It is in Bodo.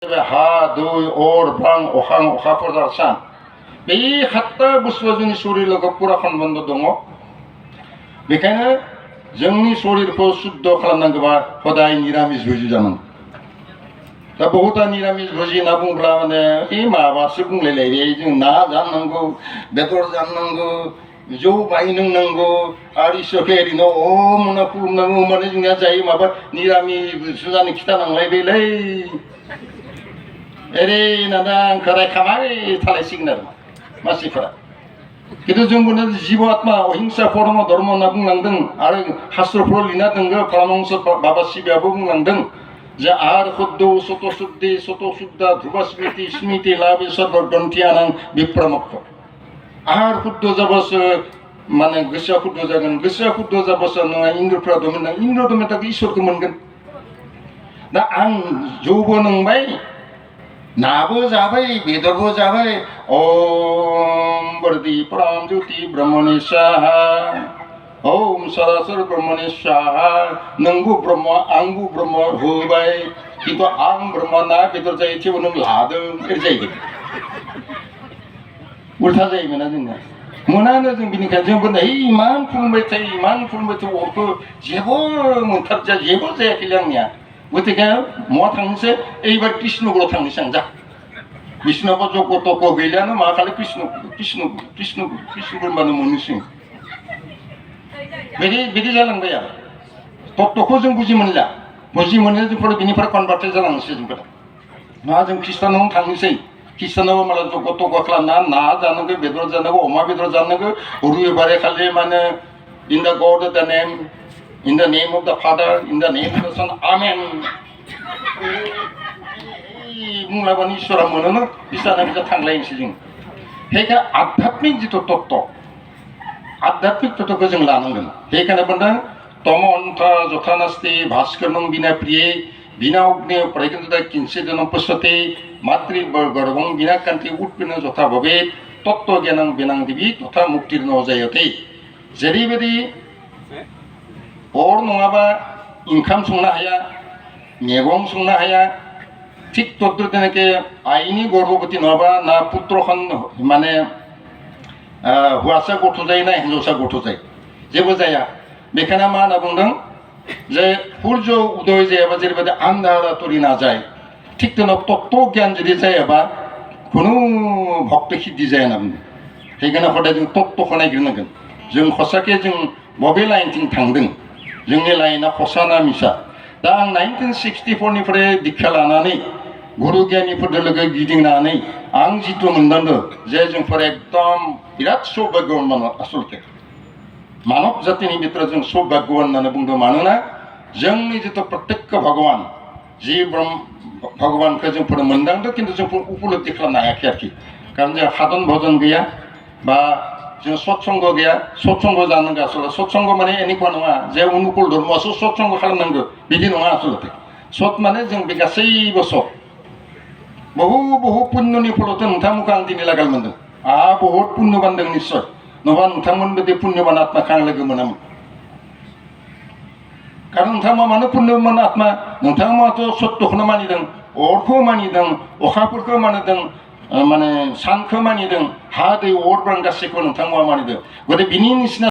ha, दै, अर, बां, अखां, अखाफोर सान बे हात्ता बुस्थुआ जोंनि शरीरखौ पुरा सम्बन्ध दङ बेखायनो जोंनि शरीरखौ शुद्ध खालामनांगौबा हदाय निरामिस भोजि जानांगौ दा बहुता निरामिस भोजि होनना बुंब्ला माने ए माबासो बुंलायलायो जों ना जानांगौ बेदर जानांगौ जौ बाय लोंनांगौ आरो इसोरखौ ओरैनो अम होनना खुलुमनांगौ माने जोंनिया जायो माबा निरामिस जानो खिथानांलायबायलै ओरै होननानै आंखौ रायखांबाय थालायसिगोन आरो मानसिफोरा खिन्थु जों बुंनो जिब आत्मा अहिंसा परम धर्म होनना बुंलांदों आरो शास्त्रफोराव लिरना दङ परमहंस बाबा शिबआबो बुंलांदों जे आहार शुद्ध सतशुद्ध ध्रुव स्मृति स्मृति लाभ सर्वग्रन्थियानां विप्रमक्ष आहार शुद्ध जाबासो माने गोसोआ शुद्ध जागोन गोसोआ शुद्ध जाबासो नोंहा इन्द्रफ्रा मोनगोन इन्द्र दमेनथाखौ इसोरखौ मोनगोन दा आं जौबो लोंबाय नाबो जाबाय बेदरबो जाबाय ओम बरदी प्राम ज्योति ब्रह्मनि स्वाहा ओम सरासर ब्रह्मनि स्वाहा नोंबो ब्रह्म आंबो ब्रह्म होबाय किन्तु आं ब्रह्म ना बेदर जायो थेवबो नों लादों ओरै जायो उल्था जायोमोन जोंना मोनानो जों बिनिखायनो जों बुंदों इमान खुलुमबाय थायो अरखौ जेबो मोनथारजा जेबो जायाखैलै आंनिया गतिके महा थांनोसै एबार कृष्णगुराव थांनोसै आं जा बिष्णुबा जग तक गैलानो मा खालि कृष्ण होनबानो मोननोसै बिदि जालांबाय आरो तत्वखौ जों बुजि मोनला बुजि मोनो जोंफोर बिनिफ्राय कनभार्टेड जालांनोसै जोंफोर मा जों खृष्टानाव थांनोसै खृष्टानाव माला जग तक खालामना ना जानांगौ बेदर जानांगौ अमा बेदर जानांगौ रुबिबारे खालि माने इन द गड द नेम in the name of the Father, in the name of the Son, Amen. बुंलाबानो इसोरा मोनोनो बिसाना बिसा थांलायनोसै जों बेखायनो आध्यात्मिक जिथु तत्व आध्यात्मिक तत्वखौ जों लानांगोन बेखायनो बुंदों तम अन्था जथा नास्ति भास्करनं बिना प्रिये बिना अग्नि प्रयत्नता किंचिदनं पश्यते मातृ गर्भं बिना कान्ति उत्पन्न जथा भवेत् तत्व ज्ञानं बिनां दिवि तथा मुक्तिर्न जायते जेरैबायदि अर नङाबा ओंखाम संनो हाया मैगं संनो हाया थिग तद्रुतनेके आइनि गर्भवती नङाबा ना पुत्रखन माने हौवासा गथ' जायो ना हिन्जावसा गथ' जायो जेबो जाया बेखायनो मा होनना बुंदों जे सूर्य उदय जायाबा जेरैबायदि आन्धारा तरि ना जाय थिग तेनाव तत्व ज्ञान जुदि जायाबा खुनु भक्त सिद्धि जाया होनना बुंदों बेखायनो हदाय जों तत्वखौ नायग्रोनांगोन जों हसाके जों बबे लाइनथिं थांदों जोंनि लाइना खसा ना मिसा दा आं 1964 निफ्राय दीक्षा लानानै गुरु गियानिफोरजों लोगो गिदिंनानै आं जिथु मोनदांदों जे जोंफोर एकदम बिराद सौभाग्यवान मानव आसलते मानव जातिनि भितराव जों सौभाग्यवान होननानै बुंदों मानोना जोंनि जिथु प्रत्यक्ष भगवान जि भगवानखौ जोंफोर मोनदांदों किन्तु जोंफोर उपलब्धि खालामनो हायाखै आरोखि कारण जों साधन भजन गैया बा जों सत्संग गैया सत्संग जानांगौ आसलते सत्संग माने एनेकुवा नङा जे अनुकूल धर्मआसो सत्संग खालामनांगौ बिदि नङा आसलते सत माने जों बे गासैबो सत बहु पुण्यनि फलते नोंथांमोनखौ आं दिनै लागाल मोनदों आहा बहुत पुण्य बानदों निस्सय नङाबा नोंथांमोन बायदि पुण्यबान आत्माखौ आं लोगो मोनामोन कारण नोंथांमोना मानो पुण्यबान आत्मा नोंथांमोनाथ' सत्यखौनो मानिदों अरखौ मानिदों अखाफोरखौ मानिदों माने सानखौ मानिदों हा दै अर बां गासैखौ नोंथांमोना मानिदों गतिके बिनि निसिना